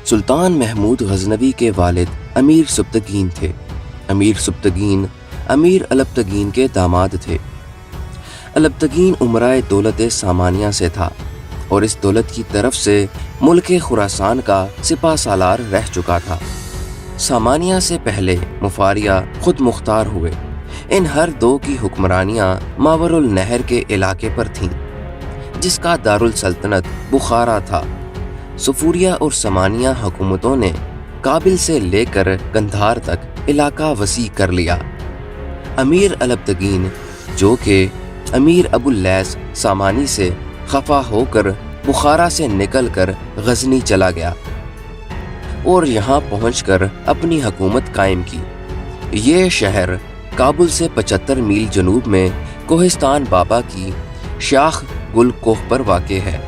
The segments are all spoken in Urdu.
سلطان محمود غزنوی کے والد امیر سبتگین تھے۔ امیر سبتگین امیر البتگین کے داماد تھے۔ البتگین امرائے دولت سامانیہ سے تھا اور اس دولت کی طرف سے ملک خراسان کا سپہ سالار رہ چکا تھا۔ سامانیہ سے پہلے مفاریہ خود مختار ہوئے۔ ان ہر دو کی حکمرانیاں ماور النہر کے علاقے پر تھیں، جس کا دارالسلطنت بخارا تھا۔ صفوریہ اور سامانیہ حکومتوں نے کابل سے لے کر گندھار تک علاقہ وسیع کر لیا۔ امیر البتگین جو کہ امیر ابو اللیث سامانی سے خفا ہو کر بخارا سے نکل کر غزنی چلا گیا اور یہاں پہنچ کر اپنی حکومت قائم کی۔ یہ شہر کابل سے 75 میل جنوب میں کوہستان بابا کی شاخ گل کوہ پر واقع ہے۔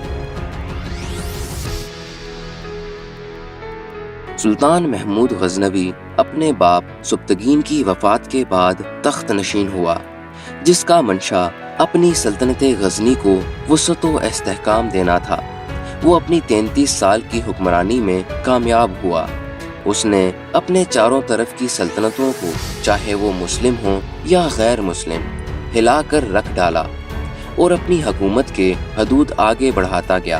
سلطان محمود غزنوی اپنے باپ سبتگین کی وفات کے بعد تخت نشین ہوا، جس کا منشا اپنی سلطنت غزنی کو وسعت و استحکام دینا تھا۔ وہ اپنی 33 سال کی حکمرانی میں کامیاب ہوا۔ اس نے اپنے چاروں طرف کی سلطنتوں کو، چاہے وہ مسلم ہوں یا غیر مسلم، ہلا کر رکھ ڈالا اور اپنی حکومت کے حدود آگے بڑھاتا گیا۔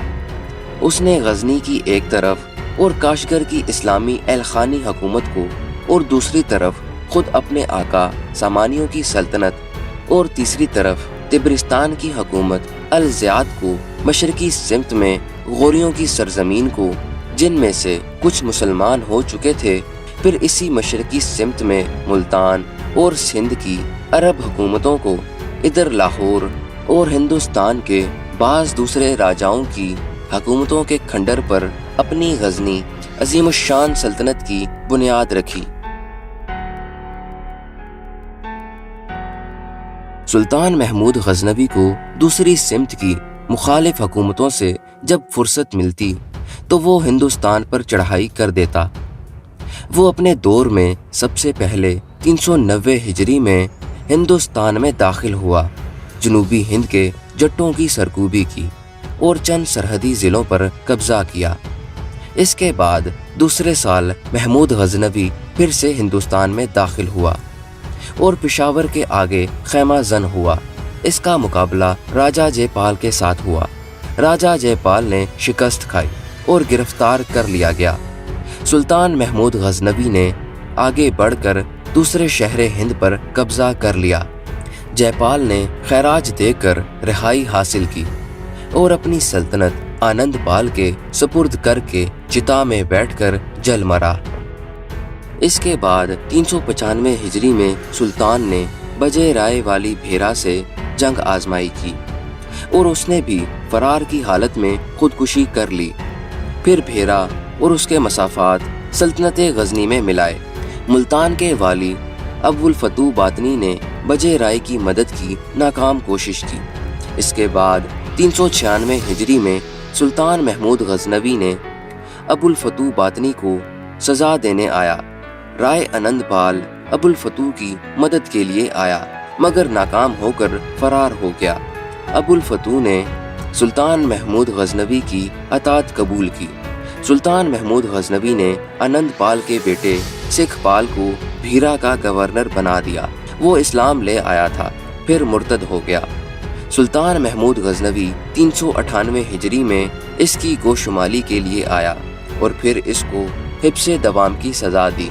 اس نے غزنی کی ایک طرف اور کاشغر کی اسلامی الخانی حکومت کو اور دوسری طرف خود اپنے آقا سامانیوں کی سلطنت اور تیسری طرف تبرستان کی حکومت الزیات کو، مشرقی سمت میں غوریوں کی سرزمین کو، جن میں سے کچھ مسلمان ہو چکے تھے، پھر اسی مشرقی سمت میں ملتان اور سندھ کی عرب حکومتوں کو، ادھر لاہور اور ہندوستان کے بعض دوسرے راجاؤں کی حکومتوں کے کھنڈر پر اپنی غزنی عظیم الشان سلطنت کی بنیاد رکھی۔ سلطان محمود غزنوی کو دوسری سمت کی مخالف حکومتوں سے جب فرصت ملتی تو وہ ہندوستان پر چڑھائی کر دیتا۔ وہ اپنے دور میں سب سے پہلے 390 ہجری میں ہندوستان میں داخل ہوا، جنوبی ہند کے جٹوں کی سرکوبی کی اور چند سرحدی ضلعوں پر قبضہ کیا۔ اس کے بعد دوسرے سال محمود غزنوی پھر سے ہندوستان میں داخل ہوا اور پشاور کے آگے خیمہ زن ہوا۔ اس کا مقابلہ راجہ جے پال کے ساتھ ہوا۔ راجہ جے پال نے شکست کھائی اور گرفتار کر لیا گیا۔ سلطان محمود غزنوی نے آگے بڑھ کر دوسرے شہر ہند پر قبضہ کر لیا۔ جے پال نے خراج دے کر رہائی حاصل کی اور اپنی سلطنت آنند پال کے سپرد کر کے چتا میں بیٹھ کر جل مرا۔ اس کے بعد 395 ہجری میں سلطان نے بجے رائے والی بھیرا سے جنگ آزمائی کی اور اس نے بھی فرار کی حالت میں خودکشی کر لی۔ پھر بھیرا اور اس کے مسافات سلطنت غزنی میں ملائے۔ ملتان کے والی ابو الفتوح باطنی نے بجے رائے کی مدد کی ناکام کوشش کی۔ اس کے بعد 396 ہجری میں سلطان محمود غزنوی نے ابو الفتوح باطنی کو سزا دینے آیا۔ رائے آنند پال ابو الفتوح کی مدد کے لیے آیا مگر ناکام ہو کر فرار ہو گیا۔ ابو الفتوح نے سلطان محمود غزنوی کی اطاعت قبول کی۔ سلطان محمود غزنوی نے آنند پال کے بیٹے سکھ پال کو بھیرا کا گورنر بنا دیا۔ وہ اسلام لے آیا تھا، پھر مرتد ہو گیا۔ سلطان محمود غزنوی 398 ہجری میں اس کی گوشمالی کے لیے آیا اور پھر اس کو حبس دوام کی سزا دی۔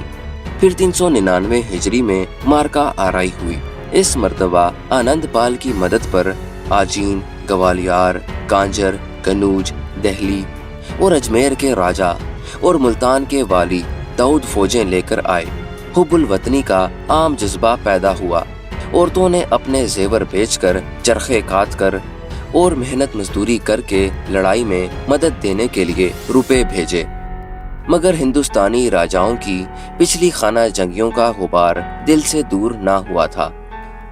پھر 399 ہجری میں مارکا آرائی ہوئی۔ اس مرتبہ آنند پال کی مدد پر آجین، گوالیار، کانجر، کنوج، دہلی اور اجمیر کے راجہ اور ملتان کے والی داؤد فوجیں لے کر آئے۔ حب الوطنی کا عام جذبہ پیدا ہوا۔ عورتوں نے اپنے زیور بیچ کر، چرخے کاٹ کر اور محنت مزدوری کر کے لڑائی میں مدد دینے کے لیے روپے بھیجے، مگر ہندوستانی راجاؤں کی پچھلی خانہ جنگیوں کا غبار دل سے دور نہ ہوا تھا۔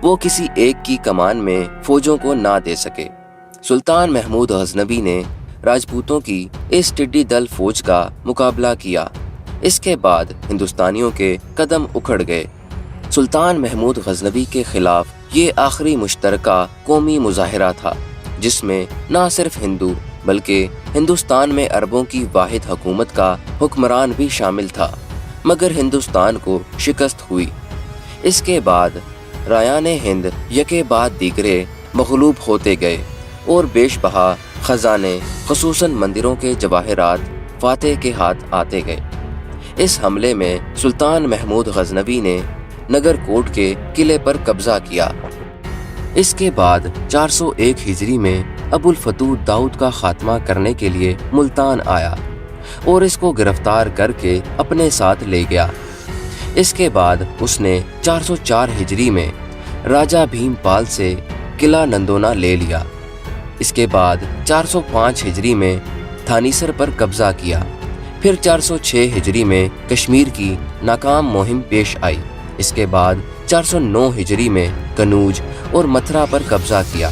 وہ کسی ایک کی کمان میں فوجوں کو نہ دے سکے۔ سلطان محمود غزنوی نے راجپوتوں کی اس ٹڈی دل فوج کا مقابلہ کیا۔ اس کے بعد ہندوستانیوں کے قدم اکھڑ گئے۔ سلطان محمود غزنوی کے خلاف یہ آخری مشترکہ قومی مظاہرہ تھا، جس میں نہ صرف ہندو بلکہ ہندوستان میں عربوں کی واحد حکومت کا حکمران بھی شامل تھا، مگر ہندوستان کو شکست ہوئی۔ اس کے بعد رایان ہند یکے بعد دیگرے مغلوب ہوتے گئے اور بیش بہا خزانے خصوصاً مندروں کے جواہرات فاتح کے ہاتھ آتے گئے۔ اس حملے میں سلطان محمود غزنوی نے نگر کوٹ کے قلعے پر قبضہ کیا۔ اس کے بعد 401 ہجری میں ابو الفتوح داؤد کا خاتمہ کرنے کے لیے ملتان آیا اور اس کو گرفتار کر کے اپنے ساتھ لے گیا۔ اس کے بعد اس نے 404 ہجری میں راجہ بھیم پال سے قلعہ نندونا لے لیا۔ اس کے بعد 405 ہجری میں تھانیسر پر قبضہ کیا۔ پھر 406 ہجری میں کشمیر کی ناکام مہم پیش آئی۔ اس کے بعد 409 ہجری میں کنوج اور متھرا پر قبضہ کیا۔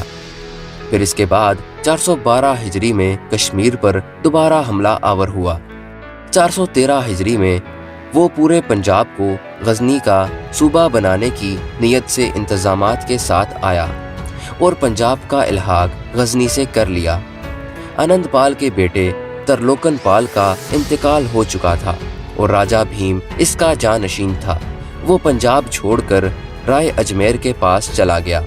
پھر اس کے بعد 412 ہجری میں کشمیر پر دوبارہ حملہ آور ہوا۔ 413 ہجری میں وہ پورے پنجاب کو غزنی کا صوبہ بنانے کی نیت سے انتظامات کے ساتھ آیا اور پنجاب کا الحاق غزنی سے کر لیا۔ آنند پال کے بیٹے ترلوکن پال کا انتقال ہو چکا تھا اور راجہ بھیم اس کا جانشین تھا۔ وہ پنجاب چھوڑ کر رائے اجمیر کے پاس چلا گیا،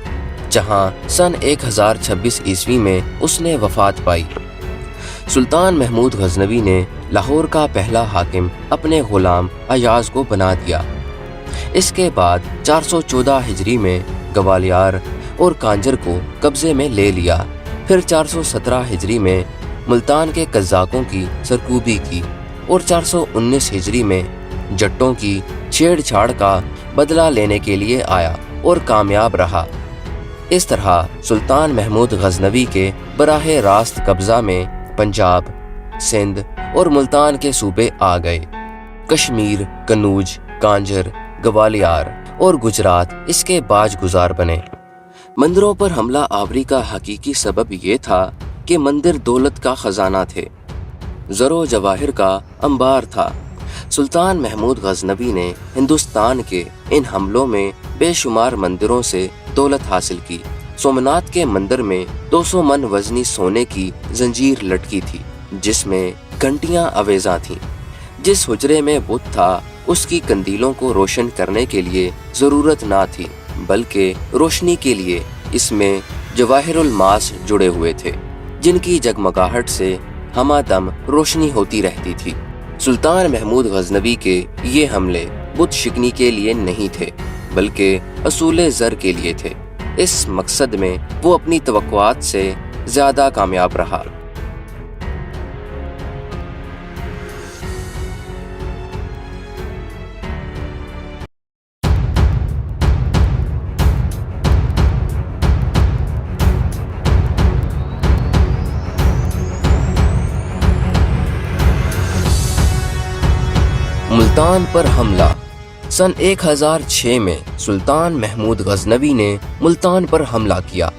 جہاں سن 1026 عیسوی میں اس نے وفات پائی۔ سلطان محمود غزنوی نے لاہور کا پہلا حاکم اپنے غلام ایاز کو بنا دیا۔ اس کے بعد 414 ہجری میں گوالیار اور کانجر کو قبضے میں لے لیا۔ پھر 417 ہجری میں ملتان کے قزاقوں کی سرکوبی کی اور 419 ہجری میں جٹوں کی چھیڑ چھاڑ کا بدلہ لینے کے لیے آیا اور کامیاب رہا۔ اس طرح سلطان محمود غزنوی کے براہ راست قبضہ میں پنجاب، سندھ اور ملتان کے صوبے آ گئے۔ کشمیر، کنوج، کانجر، گوالیار اور گجرات اس کے باج گزار بنے۔ مندروں پر حملہ آوری کا حقیقی سبب یہ تھا کہ مندر دولت کا خزانہ تھے، زر و جواہر کا انبار تھا۔ سلطان محمود غزنوی نے ہندوستان کے ان حملوں میں بے شمار مندروں سے دولت حاصل کی۔ سومناتھ کے مندر میں 200 من وزنی سونے کی زنجیر لٹکی تھی، جس میں گھنٹیاں آویزاں تھیں۔ جس حجرے میں بت تھا اس کی قندیلوں کو روشن کرنے کے لیے ضرورت نہ تھی، بلکہ روشنی کے لیے اس میں جواہر الماس جڑے ہوئے تھے، جن کی جگمگاہٹ سے ہمہ دم روشنی ہوتی رہتی تھی۔ سلطان محمود غزنوی کے یہ حملے بت شکنی کے لیے نہیں تھے، بلکہ اصول زر کے لیے تھے۔ اس مقصد میں وہ اپنی توقعات سے زیادہ کامیاب رہا۔ ملتان پر حملہ۔ سن 1006 میں سلطان محمود غزنوی نے ملتان پر حملہ کیا۔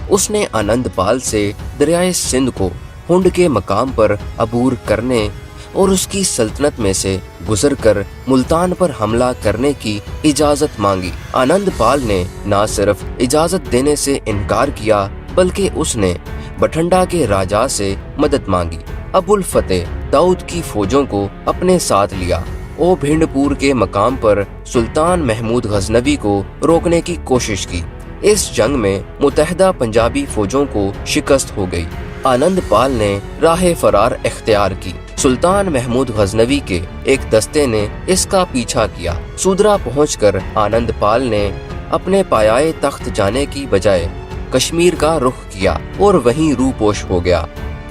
اس نے آنند پال سے دریائے سندھ کو ہنڈ کے مقام پر عبور کرنے اور اس کی سلطنت میں سے گزر کر ملتان پر حملہ کرنے کی اجازت مانگی۔ آنند پال نے نہ صرف اجازت دینے سے انکار کیا، بلکہ اس نے بٹھنڈا کے راجا سے مدد مانگی۔ ابو الفتح داؤد کی فوجوں کو اپنے ساتھ لیا اور بھنڈ پور کے مقام پر سلطان محمود غزنوی کو روکنے کی کوشش کی۔ اس جنگ میں متحدہ پنجابی فوجوں کو شکست ہو گئی۔ آنند پال نے راہ فرار اختیار کی۔ سلطان محمود غزنوی کے ایک دستے نے اس کا پیچھا کیا۔ سودرا پہنچ کر آنند پال نے اپنے پایائے تخت جانے کی بجائے کشمیر کا رخ کیا اور وہیں روپوش ہو گیا۔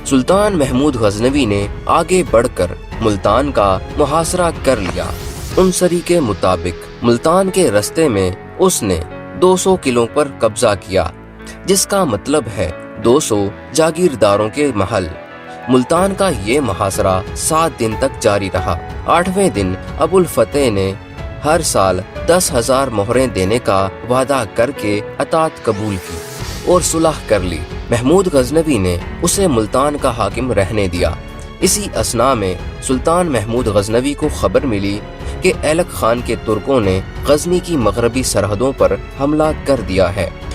سلطان محمود غزنوی نے آگے بڑھ کر ملتان کا محاصرہ کر لیا۔ انصری کے مطابق ملتان کے رستے میں اس نے 200 قلعوں پر قبضہ کیا، جس کا مطلب ہے 200 جاگیرداروں کے محل۔ ملتان کا یہ محاصرہ 7 دن تک جاری رہا۔ 8ویں دن ابو الفتح نے ہر سال 10,000 مہریں دینے کا وعدہ کر کے اطاعت قبول کی اور صلح کر لی۔ محمود غزنوی نے اسے ملتان کا حاکم رہنے دیا۔ اسی اثناء میں سلطان محمود غزنوی کو خبر ملی کہ ایلک خان کے ترکوں نے غزنی کی مغربی سرحدوں پر حملہ کر دیا ہے۔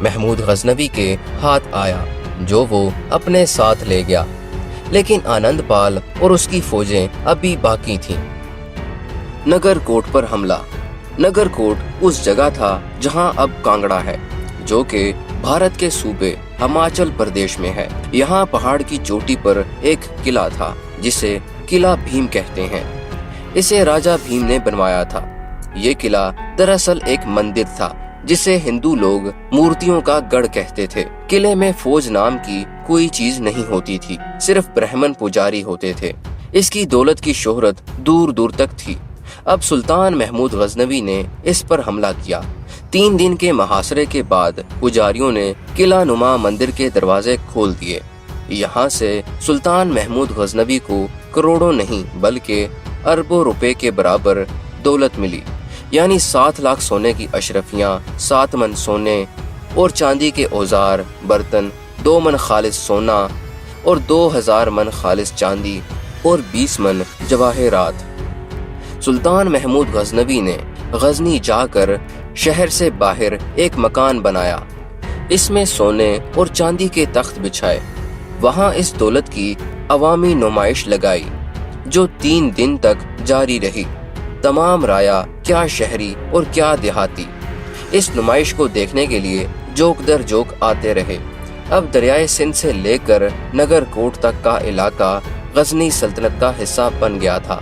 محمود غزنوی کے ہاتھ آیا جو وہ اپنے ساتھ لے گیا، لیکن آنند پال اور اس کی فوجیں ابھی باقی تھیں۔ نگر کوٹ پر حملہ۔ نگر کوٹ اس جگہ تھا جہاں اب کانگڑا ہے، جو کہ بھارت کے صوبے ہماچل پردیش میں ہے۔ یہاں پہاڑ کی چوٹی پر ایک قلعہ تھا جسے قلعہ بھیم کہتے ہیں۔ اسے راجہ بھیم نے بنوایا تھا۔ یہ قلعہ دراصل ایک مندر تھا جسے ہندو لوگ مورتیوں کا گڑھ کہتے تھے۔ قلعے میں فوج نام کی کوئی چیز نہیں ہوتی تھی، صرف برہمن پجاری ہوتے تھے۔ اس کی دولت کی شہرت دور دور تک تھی۔ اب سلطان محمود غزنوی نے اس پر حملہ کیا۔ 3 دن کے محاصرے کے بعد پجاریوں نے قلعہ نما مندر کے دروازے کھول دیے۔ یہاں سے سلطان محمود غزنوی کو کروڑوں نہیں بلکہ اربوں روپے کے برابر دولت ملی، یعنی 7 لاکھ سونے کی اشرفیاں، 7 من سونے اور چاندی کے اوزار، برتن، 2 من خالص سونا اور 2000 من خالص چاندی اور 20 من جواہرات۔ سلطان محمود غزنوی نے غزنی جا کر شہر سے باہر ایک مکان بنایا، اس میں سونے اور چاندی کے تخت بچھائے۔ وہاں اس دولت کی عوامی نمائش لگائی جو 3 دن تک جاری رہی۔ تمام رایا، کیا شہری اور کیا دیہاتی، اس نمائش کو دیکھنے کے لیے جوک در جوک آتے رہے۔ اب دریائے سندھ سے لے کر نگر کوٹ تک کا علاقہ غزنی سلطنت کا حصہ بن گیا تھا۔